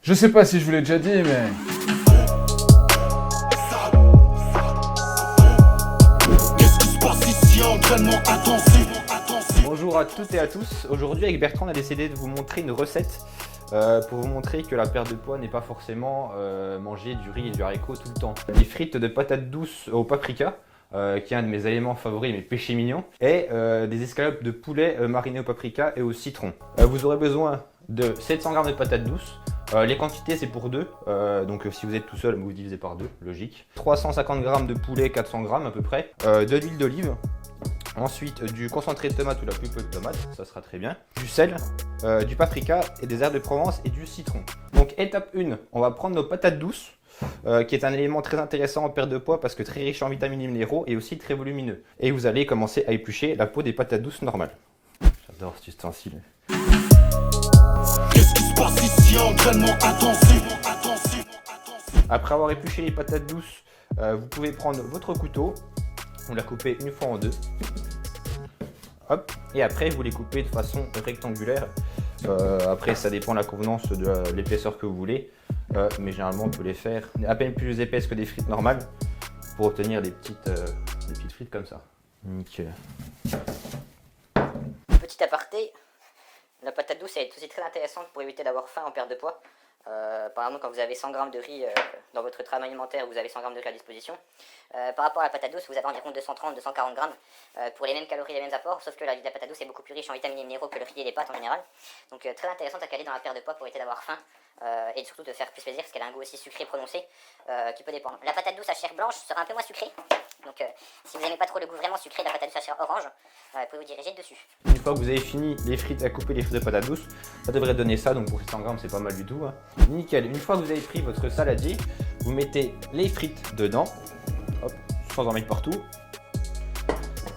Je sais pas si je vous l'ai déjà dit, mais... Qu'est-ce qui se passe ici? Entraînement intensif. Bonjour à toutes et à tous. Aujourd'hui avec Bertrand on a décidé de vous montrer une recette pour vous montrer que la perte de poids n'est pas forcément manger du riz et du haricot tout le temps. Des frites de patates douces au paprika, qui est un de mes aliments favoris, mes péchés mignons, et des escalopes de poulet marinées au paprika et au citron. Vous aurez besoin de 700 g de patates douces. Les quantités c'est pour deux, donc si vous êtes tout seul vous divisez par deux, logique. 350 g de poulet, 400 g à peu près, de l'huile d'olive. Ensuite, du concentré de tomate ou la pulpe de tomate, ça sera très bien. Du sel, du paprika et des herbes de Provence et du citron. Donc étape 1, on va prendre nos patates douces, qui est un élément très intéressant en perte de poids parce que très riche en vitamines et minéraux et aussi très volumineux. Et vous allez commencer à éplucher la peau des patates douces normales. J'adore cet ustensile. Qu'est-ce qui se passe ici? Entraînement intensif. Après avoir épluché les patates douces, vous pouvez prendre votre couteau, vous la coupez une fois en deux. Hop, et après vous les coupez de façon rectangulaire. Après ça dépend de la convenance de l'épaisseur que vous voulez, mais généralement on peut les faire à peine plus épaisses que des frites normales pour obtenir des petites frites comme ça. Nickel. Petit aparté, la patate douce est aussi très intéressante pour éviter d'avoir faim en perte de poids. Par exemple, quand vous avez 100 g de riz dans votre trame alimentaire, vous avez 100 g de riz à disposition. Par rapport à la patate douce, vous avez environ 230-240 g pour les mêmes calories, les mêmes apports, sauf que la patate douce est beaucoup plus riche en vitamines et minéraux que le riz et les pâtes en général. Donc très intéressante à caler dans la perte de poids pour éviter d'avoir faim et surtout de faire plus plaisir parce qu'elle a un goût aussi sucré prononcé qui peut dépendre. La patate douce à chair blanche sera un peu moins sucrée. Donc si vous n'aimez pas trop le goût vraiment sucré de la patate douce à chair orange, vous pouvez vous diriger dessus. Une fois que vous avez fini les frites à couper les frites de patates douces, ça devrait donner ça, donc pour 100 g c'est pas mal du tout. Hein. Nickel, une fois que vous avez pris votre saladier, vous mettez les frites dedans, hop, sans en mettre partout.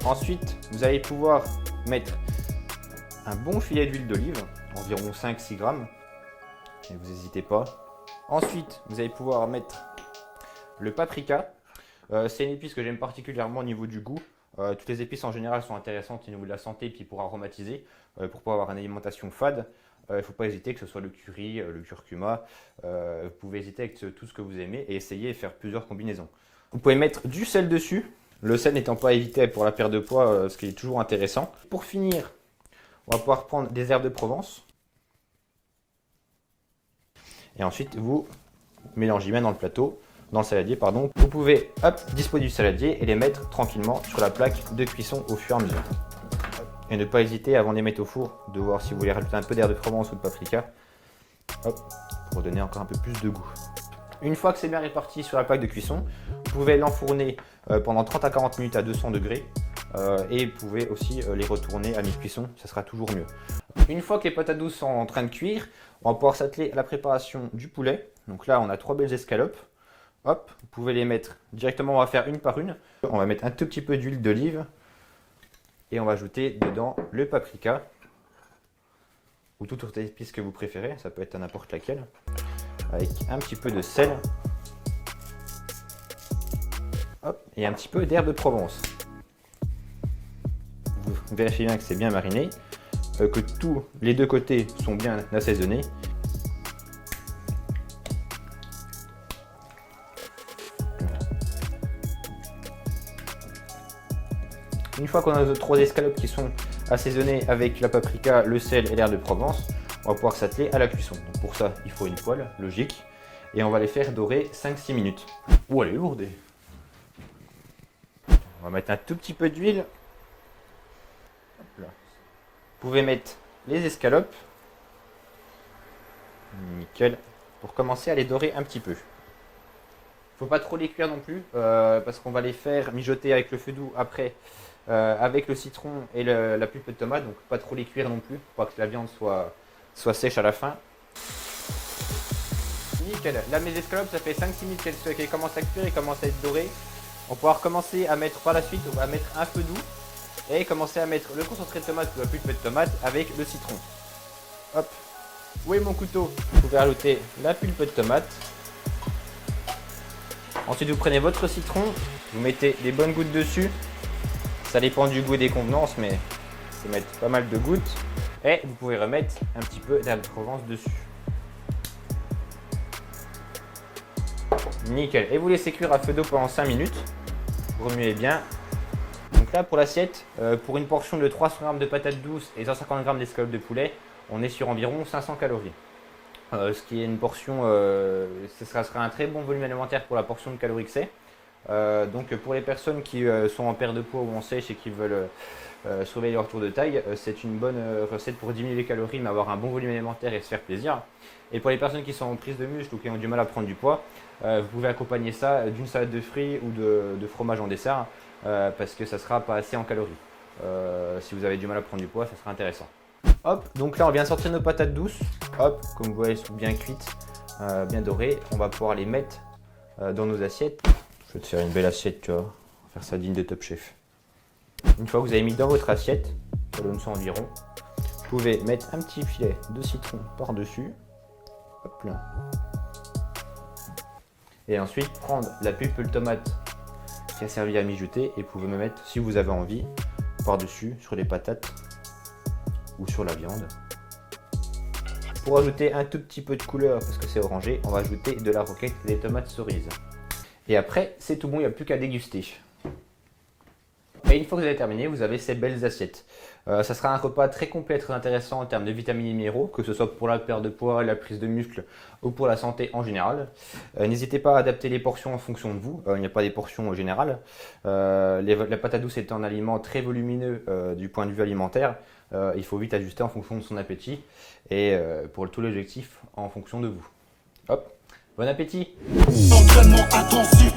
Ensuite, vous allez pouvoir mettre un bon filet d'huile d'olive, environ 5-6 g, et vous n'hésitez pas. Ensuite, vous allez pouvoir mettre le paprika. C'est une épice que j'aime particulièrement au niveau du goût. Toutes les épices en général sont intéressantes au niveau de la santé et puis pour aromatiser, pour pas avoir une alimentation fade. Il ne faut pas hésiter, que ce soit le curry, le curcuma. Vous pouvez hésiter avec tout ce que vous aimez et essayer de faire plusieurs combinaisons. Vous pouvez mettre du sel dessus. Le sel n'étant pas évité pour la perte de poids, ce qui est toujours intéressant. Pour finir, on va pouvoir prendre des herbes de Provence. Et ensuite, vous mélangez bien dans le plateau. Dans le saladier, pardon. Vous pouvez disposer du saladier et les mettre tranquillement sur la plaque de cuisson au fur et à mesure. Et ne pas hésiter avant de les mettre au four de voir si vous voulez rajouter un peu d'herbe de Provence ou de paprika, hop, pour donner encore un peu plus de goût. Une fois que c'est bien réparti sur la plaque de cuisson, vous pouvez l'enfourner pendant 30 à 40 minutes à 200 degrés et vous pouvez aussi les retourner à mi-cuisson, ça sera toujours mieux. Une fois que les patates douces sont en train de cuire, on va pouvoir s'atteler à la préparation du poulet. Donc là, on a 3 belles escalopes. Hop, vous pouvez les mettre directement, on va faire une par une. On va mettre un tout petit peu d'huile d'olive et on va ajouter dedans le paprika ou toute autre épice que vous préférez, ça peut être n'importe laquelle, avec un petit peu de sel. Hop, et un petit peu d'herbe de Provence. Vous vérifiez bien que c'est bien mariné, que tous les deux côtés sont bien assaisonnés. Une fois qu'on a nos 3 escalopes qui sont assaisonnées avec la paprika, le sel et l'herbe de Provence, on va pouvoir s'atteler à la cuisson. Donc pour ça, il faut une poêle, logique, et on va les faire dorer 5-6 minutes. Ouh, elle est lourde. On va mettre un tout petit peu d'huile. Vous pouvez mettre les escalopes. Nickel. Pour commencer à les dorer un petit peu. Faut pas trop les cuire non plus, parce qu'on va les faire mijoter avec le feu doux après. Avec le citron et la pulpe de tomate, donc pas trop les cuire non plus, pour pas que la viande soit sèche à la fin. Nickel, là mes escalopes ça fait 5-6 minutes qu'elles commencent à cuire et commencent à être dorées. On va pouvoir commencer à mettre par la suite, on va mettre un feu doux et commencer à mettre le concentré de tomate ou la pulpe de tomate avec le citron. Hop, où est mon couteau? Vous pouvez rajouter la pulpe de tomate. Ensuite vous prenez votre citron, vous mettez des bonnes gouttes dessus. Ça dépend du goût et des convenances, mais il faut mettre pas mal de gouttes. Et vous pouvez remettre un petit peu d'herbe de Provence dessus. Nickel. Et vous laissez cuire à feu d'eau pendant 5 minutes. Remuez bien. Donc là, pour l'assiette, pour une portion de 300 g de patates douces et 150 g d'escalope de poulet, on est sur environ 500 calories. Ce qui est une portion, ce sera un très bon volume alimentaire pour la portion de calories que c'est. Donc pour les personnes qui sont en perte de poids ou en sèche et qui veulent surveiller leur tour de taille, c'est une bonne recette pour diminuer les calories mais avoir un bon volume alimentaire et se faire plaisir. Et pour les personnes qui sont en prise de muscle ou qui ont du mal à prendre du poids, vous pouvez accompagner ça d'une salade de fruits ou de fromage en dessert parce que ça sera pas assez en calories. Si vous avez du mal à prendre du poids, ça sera intéressant. Hop, donc là on vient de sortir nos patates douces. Hop, comme vous voyez, elles sont bien cuites, bien dorées. On va pouvoir les mettre dans nos assiettes. Je vais te faire une belle assiette, tu vois. On va faire ça digne de Top Chef. Une fois que vous avez mis dans votre assiette, ça donne ça environ, vous pouvez mettre un petit filet de citron par-dessus. Hop là. Et ensuite prendre la pulpe de tomate qui a servi à mijoter et vous pouvez me mettre, si vous avez envie, par-dessus sur les patates ou sur la viande. Pour ajouter un tout petit peu de couleur, parce que c'est orangé, on va ajouter de la roquette et des tomates cerises. Et après, c'est tout bon, il n'y a plus qu'à déguster. Et une fois que vous avez terminé, vous avez ces belles assiettes. Ça sera un repas très complet, très intéressant en termes de vitamines et minéraux, que ce soit pour la perte de poids, la prise de muscle ou pour la santé en général. N'hésitez pas à adapter les portions en fonction de vous. Il n'y a pas des portions générales. La patate douce est un aliment très volumineux du point de vue alimentaire. Il faut vite ajuster en fonction de son appétit et pour tout l'objectif en fonction de vous. Hop, bon appétit! Entraînement intensif.